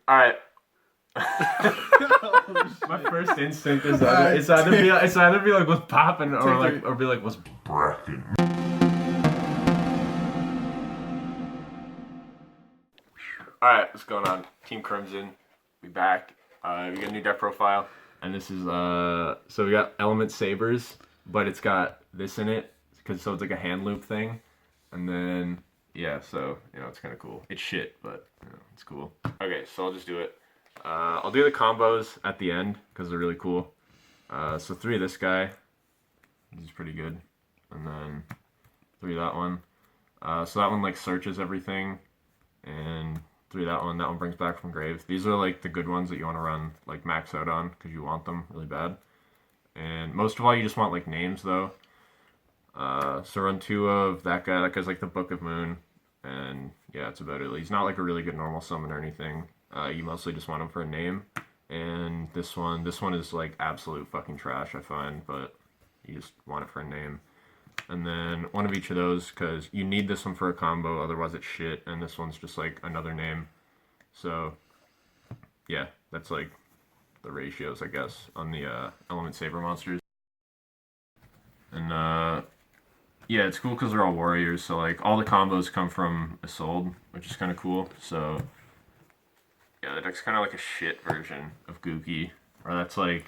Alright. My first instinct is that it's either be like what's popping or be like what's bracking. Alright, what's going on? Team Crimson, we back. We got a new deck profile, and this is so we got Elementsabers, but it's got this in it so it's like a hand loop thing, and then yeah, so it's kind of cool. It's shit, but it's cool. Okay, so I'll just do it. I'll do the combos at the end because they're really cool. So 3 of this guy, this is pretty good, and then 3 of that one. So that one like searches everything, and 3 of that one brings back from grave. These are like the good ones that you want to run like max out on because you want them really bad. And most of all, you just want like names though. So run 2 of that guy. That guy's like the Book of Moon, and yeah, that's about it. He's not like a really good normal summon or anything. You mostly just want him for a name. And this one is like absolute fucking trash, I find, but you just want it for a name. And then 1 of each of those, because you need this one for a combo, otherwise it's shit, and this one's just like another name. So yeah, that's like the ratios, I guess, on the Elementsaber monsters. And yeah, it's cool because they're all warriors, so like all the combos come from Isolde, which is kind of cool. So yeah, the deck's kind of like a shit version of Gookie, or that's like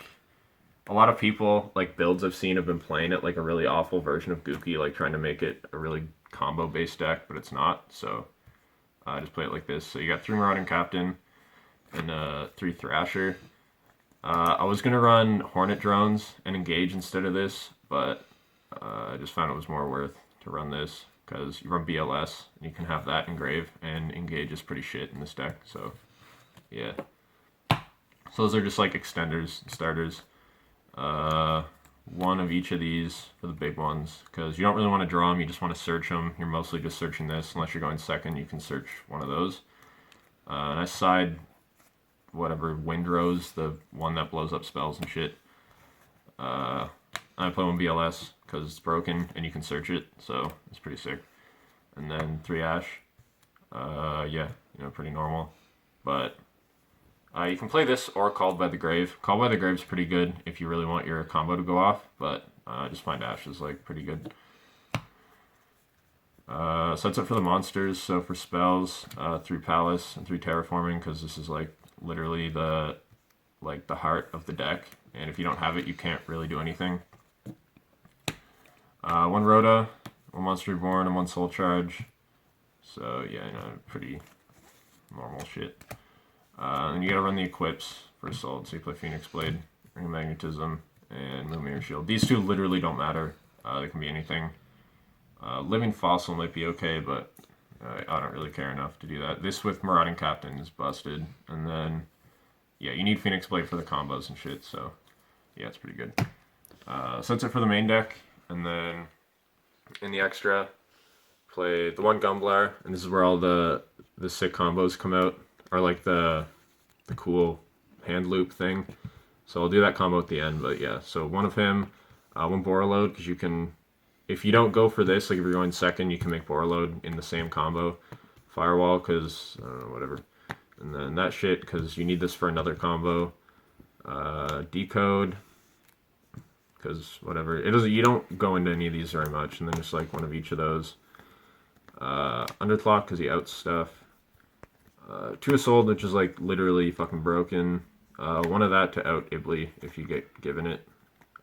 a lot of people, like builds I've seen have been playing it like a really awful version of Gookie, like trying to make it a really combo based deck, but it's not. So I just play it like this. So you got 3 Marauding Captain and 3 Thrasher. I was gonna run Hornet Drones and Engage instead of this, but I just found it was more worth to run this because you run BLS and you can have that engrave, and Engage is pretty shit in this deck. So yeah, so those are just like extenders, starters. 1 of each of these for the big ones, because you don't really want to draw them, you just want to search them. You're mostly just searching this. Unless you're going second, you can search 1 of those. And I side whatever Windrose, the one that blows up spells and shit. I play 1 BLS because it's broken and you can search it, so it's pretty sick. And then 3 Ash. Yeah, pretty normal, but you can play this or Called by the Grave. Called by the Grave is pretty good if you really want your combo to go off, but I just find Ash is like pretty good. So that's it for the monsters. So for spells, 3 Palace and 3 Terraforming, because this is like literally the heart of the deck, and if you don't have it, you can't really do anything. 1 Rhoda, 1 Monster Reborn, and 1 Soul Charge. So yeah, pretty normal shit. And you gotta run the equips for Assault, so you play Phoenix Blade, Ring of Magnetism, and Lumiere Shield. These 2 literally don't matter. They can be anything. Living Fossil might be okay, but I don't really care enough to do that. This with Marauding Captain is busted. And then, yeah, you need Phoenix Blade for the combos and shit, so yeah, it's pretty good. So that's it for the main deck. And then in the extra, play the 1 Gumblar, and this is where all the sick combos come out, or like the cool hand loop thing. So I'll do that combo at the end, but yeah. So 1 of him, 1 Borreload, because you can, if you don't go for this, like if you're going second, you can make Borreload in the same combo. Firewall, because, I don't know, whatever. And then that shit, because you need this for another combo. Decode, because whatever. It doesn't, you don't go into any of these very much, and then just like 1 of each of those. Underclock, because he outs stuff. 2 Assault, which is like literally fucking broken. 1 of that to out Ibly if you get given it.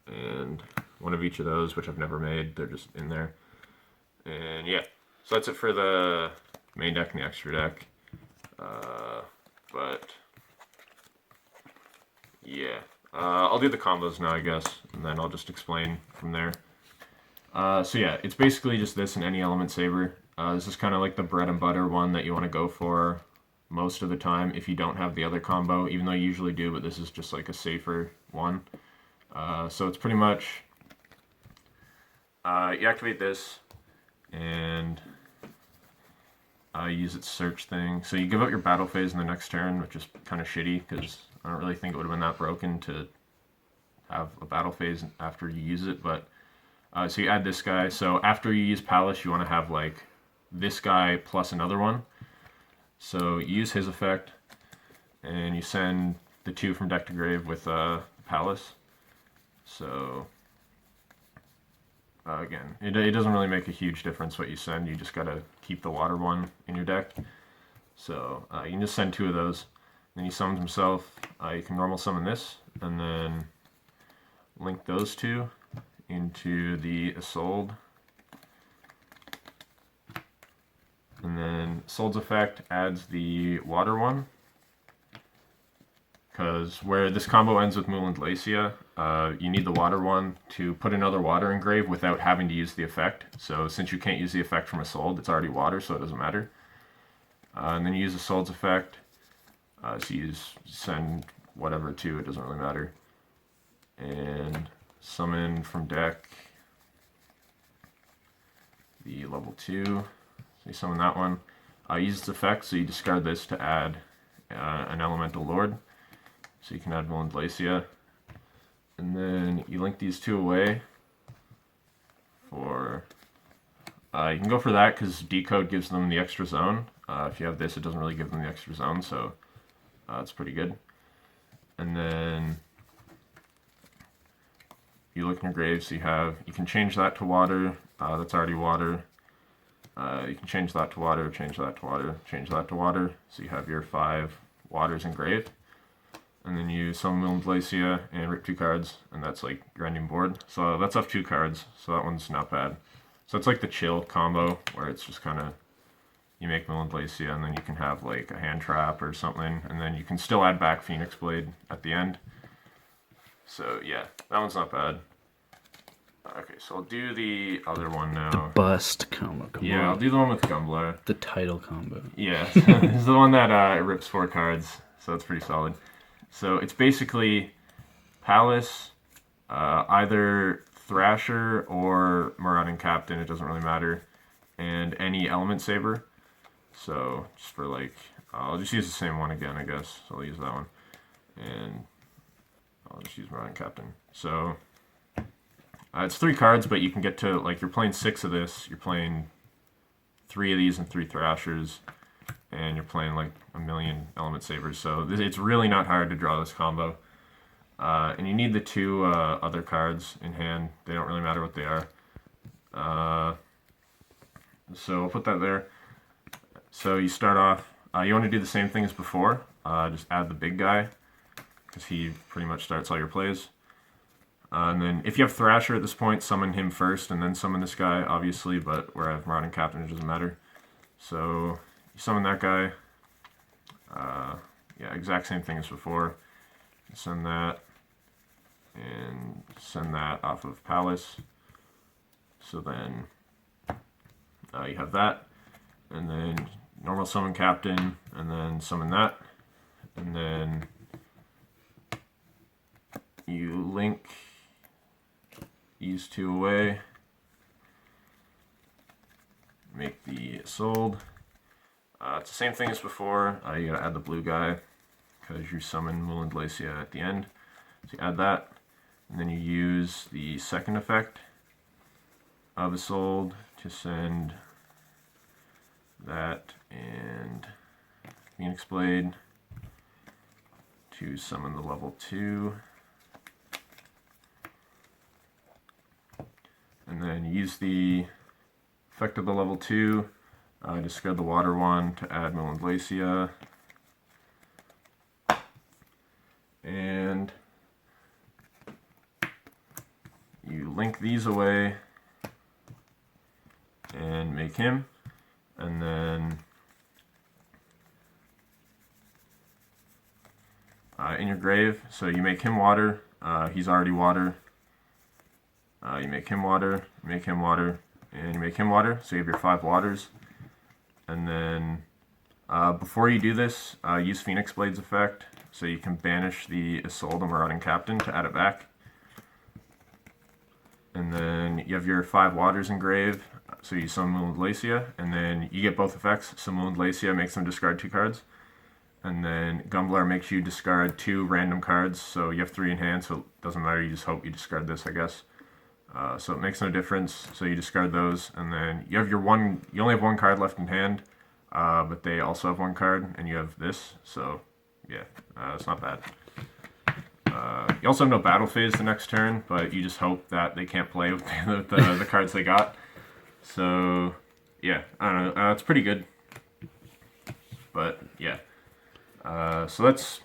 And 1 of each of those, which I've never made. They're just in there. And yeah, so that's it for the main deck and the extra deck. But yeah, I'll do the combos now, I guess, and then I'll just explain from there. So yeah, it's basically just this in any Elementsaber. This is kind of like the bread and butter one that you want to go for most of the time if you don't have the other combo, even though you usually do, but this is just like a safer one. So it's pretty much, you activate this, and you use its search thing. So you give up your battle phase in the next turn, which is kind of shitty, because I don't really think it would have been that broken to have a battle phase after you use it, but so you add this guy. So after you use Palace, you want to have like this guy plus another one. So you use his effect, and you send the 2 from deck to grave with Palace. So again, it doesn't really make a huge difference what you send. You just gotta keep the water one in your deck. So you can just send 2 of those. Then he summons himself. You can normal summon this, and then link those 2 into the Isolde. And then Isolde's effect adds the water one. Because where this combo ends with Muland Glacia, you need the water one to put another water in grave without having to use the effect. So since you can't use the effect from Isolde, it's already water, so it doesn't matter. And then you use Isolde's effect. So you send whatever to, it doesn't really matter. And summon from deck the level 2. So you summon that one. Use its effect, so you discard this to add an Elemental Lord. So you can add Muland Glacia. And then you link these 2 away for... you can go for that because Decode gives them the extra zone. If you have this, it doesn't really give them the extra zone, so it's pretty good. And then you look in your grave, so you can change that to water. That's already water. You can change that to water, change that to water, change that to water. So you have your 5 waters in grave. And then you summon Muland Glacia and rip 2 cards, and that's like your ending board. So that's off 2 cards, so that one's not bad. So it's like the chill combo, where it's just kind of, you make Muland Glacia, and then you can have like a hand trap or something, and then you can still add back Phoenix Blade at the end. So yeah, that one's not bad. Okay, so I'll do the other one now. The bust combo. Yeah, I'll do the one with Gumblar. The title combo. Yeah, this is the one that rips 4 cards, so it's pretty solid. So it's basically Palace, either Thrasher or Marauding Captain, it doesn't really matter, and any Elementsaber. So just for like, I'll just use the same one again, I guess. So I'll use that one, and I'll just use Marauding Captain. So it's 3 cards, but you can get to, like, you're playing 6 of this, you're playing 3 of these and 3 Thrashers, and you're playing like a million Elementsabers, so it's really not hard to draw this combo. And you need the 2 other cards in hand. They don't really matter what they are. So I'll put that there. So you start off, you want to do the same thing as before, just add the big guy, because he pretty much starts all your plays. And then if you have Thrasher at this point, summon him first, and then summon this guy, obviously, but where I have Marauding Captain, it doesn't matter. So you summon that guy. Yeah, exact same thing as before. Send that, and send that off of Palace. So then you have that, and then normal summon Captain, and then summon that, and then you link these 2 away, make the Isolde. It's the same thing as before. You gotta add the blue guy because you summon Muland Glacia at the end. So you add that, and then you use the second effect of Isolde to send that and Phoenix Blade to summon the level 2. And then use the effect of the level 2, discard the water one to add Muland Glacia. And you link these away and make him. And then in your grave, so you make him water, he's already water. You make him water, make him water, and you make him water, so you have your 5 waters. And then before you do this, use Phoenix Blade's effect, so you can banish the Isolde and Marauding Captain to add it back. And then you have your 5 waters in grave, so you summon Muland Glacia, and then you get both effects. So Muland Glacia makes them discard 2 cards, and then Gumblar makes you discard 2 random cards, so you have 3 in hand, so it doesn't matter, you just hope you discard this, I guess. So it makes no difference, so you discard those, and then you have your you only have 1 card left in hand, but they also have one card, and you have this, so yeah, it's not bad. You also have no battle phase the next turn, but you just hope that they can't play with the cards they got. So yeah, I don't know, it's pretty good. But yeah, so that's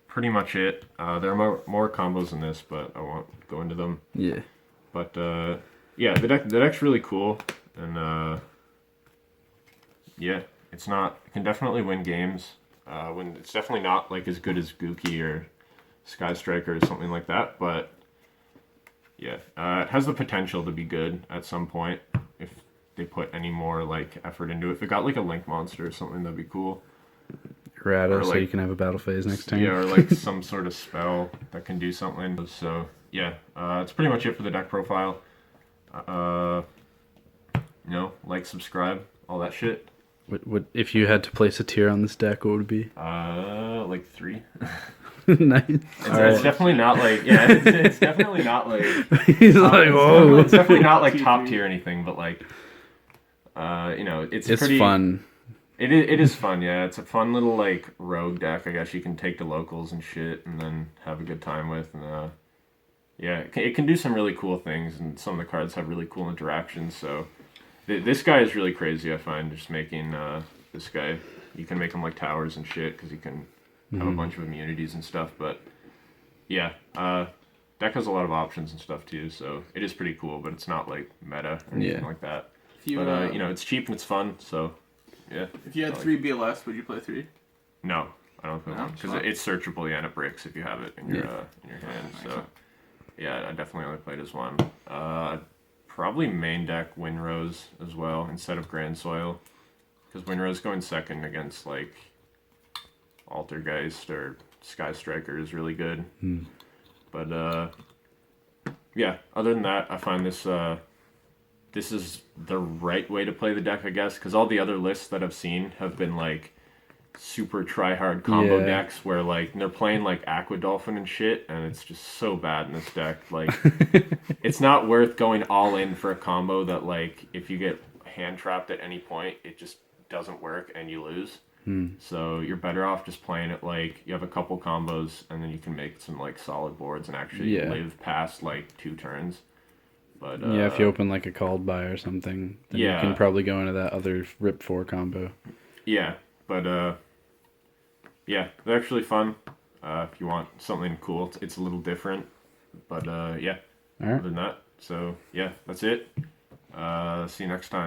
pretty much it. There are more combos in this, but I won't go into them. Yeah. But yeah, the deck's really cool, and yeah, it can definitely win games. When it's definitely not like as good as Gookie or Sky Striker or something like that, but yeah, it has the potential to be good at some point if they put any more like effort into it. If it got like a Link monster or something, that'd be cool. Errata, Or, so like, you can have a battle phase next turn. Yeah, or like some sort of spell that can do something. So yeah, that's pretty much it for the deck profile. Like, subscribe, all that shit. What if you had to place a tier on this deck? What would it be? Like 3. Nice. It's definitely not like it's definitely not like He's like, whoa. it's definitely not like top tier or anything, but like it's pretty fun. It is fun, yeah. It's a fun little like rogue deck. I guess you can take to locals and shit, and then have a good time with. And yeah, it can do some really cool things, and some of the cards have really cool interactions. So this guy is really crazy. I find just making this guy. You can make him like towers and shit because he can have a bunch of immunities and stuff. But yeah, deck has a lot of options and stuff too. So it is pretty cool, but it's not like meta or anything like that. But it's cheap and it's fun. So. Yeah. If you had 3 BLS, would you play 3? No, I don't play 1 because it's searchable, yeah, and it breaks if you have it in your hand. So yeah, I definitely only played as 1. Probably main deck Windrose as well instead of Grand Soil, because Windrose going second against like Altergeist or Sky Striker is really good. But yeah, other than that, I find this is the right way to play the deck, I guess, because all the other lists that I've seen have been like super try-hard combo decks where like they're playing like Aqua Dolphin and shit, and it's just so bad in this deck. Like, it's not worth going all in for a combo that like if you get hand trapped at any point, it just doesn't work and you lose. So you're better off just playing it like you have a couple combos and then you can make some like solid boards and actually live past like 2 turns. But, yeah, if you open like a called by or something, then you can probably go into that other Rip 4 combo. Yeah, but yeah, they're actually fun. If you want something cool, it's a little different. But yeah, All right. other than that, so yeah, that's it. See you next time.